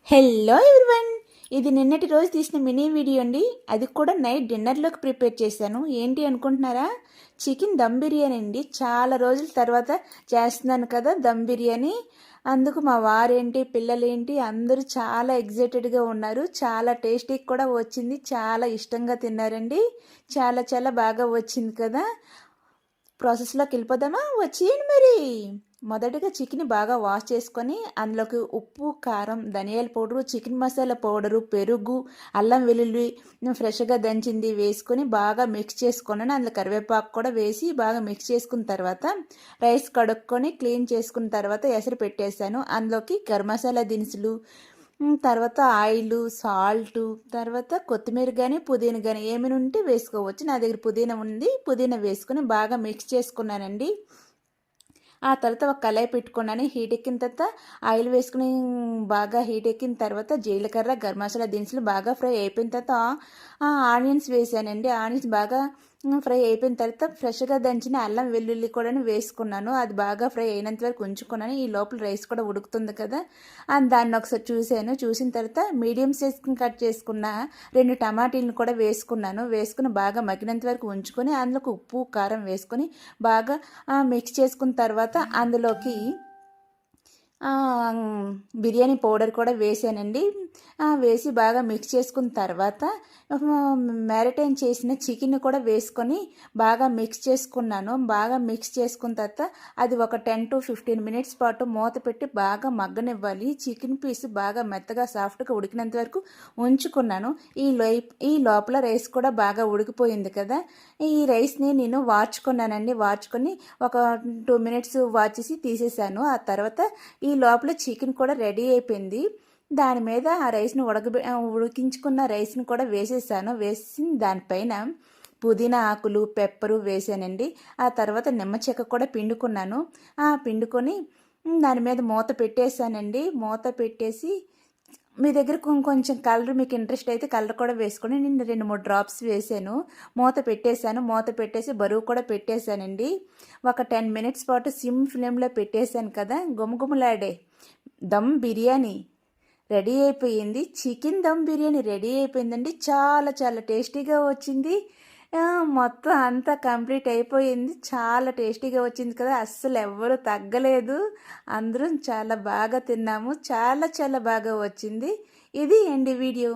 Hello everyone, ఇది నిన్నటి రోజు తీసిన మినీ వీడియో అండి. అది కూడా నైట్ డిన్నర్లోకి ప్రిపేర్ చేశాను. ఏంటి అనుకుంటున్నారా? చికెన్ దమ్ బిర్యానీ అండి. చాలా రోజుల తర్వాత చేస్తున్నాను కదా దమ్ బిర్యానీ. అందుకు మా వారేంటి, పిల్లలేంటి అందరూ చాలా ఎగ్జైటెడ్గా ఉన్నారు. చాలా టేస్టీగా కూడా వచ్చింది, చాలా ఇష్టంగా తిన్నారండి. చాలా చాలా బాగా వచ్చింది కదా. ప్రాసెస్లోకి వెళ్ళిపోదామా? వచ్చేయండి మరి. మొదటగా చికెన్ బాగా వాష్ చేసుకొని అందులోకి ఉప్పు, కారం, ధనియాల పౌడరు, చికెన్ మసాలా పౌడరు, పెరుగు, అల్లం వెల్లుల్లి ఫ్రెష్గా దంచింది వేసుకొని బాగా మిక్స్ చేసుకున్నాను. అందులో కరివేపాకు కూడా వేసి బాగా మిక్స్ చేసుకున్న తర్వాత రైస్ కడుక్కొని క్లీన్ చేసుకున్న తర్వాత ఎసరు పెట్టేశాను. అందులోకి గరం మసాలా దినుసులు, తర్వాత ఆయిల్, సాల్టు, తర్వాత కొత్తిమీర కానీ పుదీనా కానీ ఏమైనా ఉంటే వేసుకోవచ్చు. నా దగ్గర పుదీనా ఉంది, పుదీనా వేసుకొని బాగా మిక్స్ చేసుకున్నానండి. ఆ తర్వాత ఒక కళాయి పెట్టుకున్నాను. హీట్ ఎక్కిన తర్వాత ఆయిల్ వేసుకుని బాగా హీట్ ఎక్కిన తర్వాత జీలకర్ర, గరం మసాలా దినుసులు బాగా ఫ్రై అయిపోయిన తర్వాత ఆనియన్స్ వేసానండి. ఆనియన్స్ బాగా ఫ్రై అయిపోయిన తర్వాత ఫ్రెష్గా దంచిన అల్లం వెల్లుల్లి కూడా వేసుకున్నాను. అది బాగా ఫ్రై అయినంత వరకు ఉంచుకున్నాను. ఈ లోపల రైస్ కూడా ఉడుకుతుంది కదా, దాన్ని ఒకసారి చూశాను. చూసిన తర్వాత మీడియం సైజ్కి కట్ చేసుకున్న 2 టమాటీలను కూడా వేసుకున్నాను. వేసుకుని బాగా మగ్గినంత వరకు ఉంచుకొని అందులోకి ఉప్పు, కారం వేసుకొని బాగా మిక్స్ చేసుకున్న తర్వాత అందులోకి బిర్యానీ పౌడర్ కూడా వేసానండి. వేసి బాగా మిక్స్ చేసుకున్న తర్వాత మ్యారినేట్ చేసిన చికెన్ కూడా వేసుకొని బాగా మిక్స్ చేసుకున్నాను. బాగా మిక్స్ చేసుకున్న తర్వాత అది ఒక 10 to 15 మినిట్స్ పాటు మూత పెట్టి బాగా మగ్గనివ్వాలి. చికెన్ పీస్ బాగా మెత్తగా సాఫ్ట్గా ఉడికినంత వరకు ఉంచుకున్నాను. ఈ లోపల రైస్ కూడా బాగా ఉడికిపోయింది కదా. ఈ రైస్ని నేను వార్చుకున్నానండి. వార్చుకొని ఒక 2 మినిట్స్ వాచేసి తీసేసాను. ఆ తర్వాత ఈ లోపల చికెన్ కూడా రెడీ అయిపోయింది. దాని మీద ఆ రైస్ని ఉడికించుకున్న రైస్ని కూడా వేసేసాను. వేసి దానిపైన పుదీనా ఆకులు, పెప్పరు వేసానండి. ఆ తర్వాత నిమ్మ చెక్క కూడా పిండుకున్నాను. పిండుకొని దాని మీద మూత పెట్టేశానండి. మూత పెట్టేసి మీ దగ్గర కొంచెం కలర్ మీకు ఇంట్రెస్ట్ అయితే కలర్ కూడా వేసుకొని నేను 2-3 డ్రాప్స్ వేసాను. మూత పెట్టేశాను. మూత పెట్టేసి బరువు కూడా పెట్టేశానండి. ఒక 10 మినిట్స్ పాటు సిమ్ ఫ్లేమ్లో పెట్టేశాను కదా. గుమగుమలాడే దమ్ బిర్యానీ రెడీ అయిపోయింది. చికెన్ దమ్ బిర్యానీ రెడీ అయిపోయిందండి. చాలా చాలా టేస్టీగా వచ్చింది. మొత్తం అంతా కంప్లీట్ అయిపోయింది. చాలా టేస్టీగా వచ్చింది కదా. అస్సలు ఎవ్వరూ తగ్గలేదు. అందరం చాలా బాగా తిన్నాము. చాలా చాలా బాగా వచ్చింది. ఇది అండి వీడియో.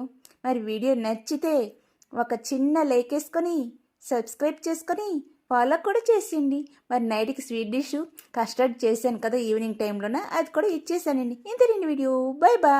మరి వీడియో నచ్చితే ఒక చిన్న లైక్ వేసుకొని సబ్స్క్రైబ్ చేసుకొని ఫాలో కూడా చేసేయండి. మరి నైట్కి స్వీట్ డిష్ కస్టర్డ్ చేశాను కదా ఈవినింగ్ టైంలోనే, అది కూడా ఇచ్చేసానండి. ఇంతేనండి వీడియో. Bye bye.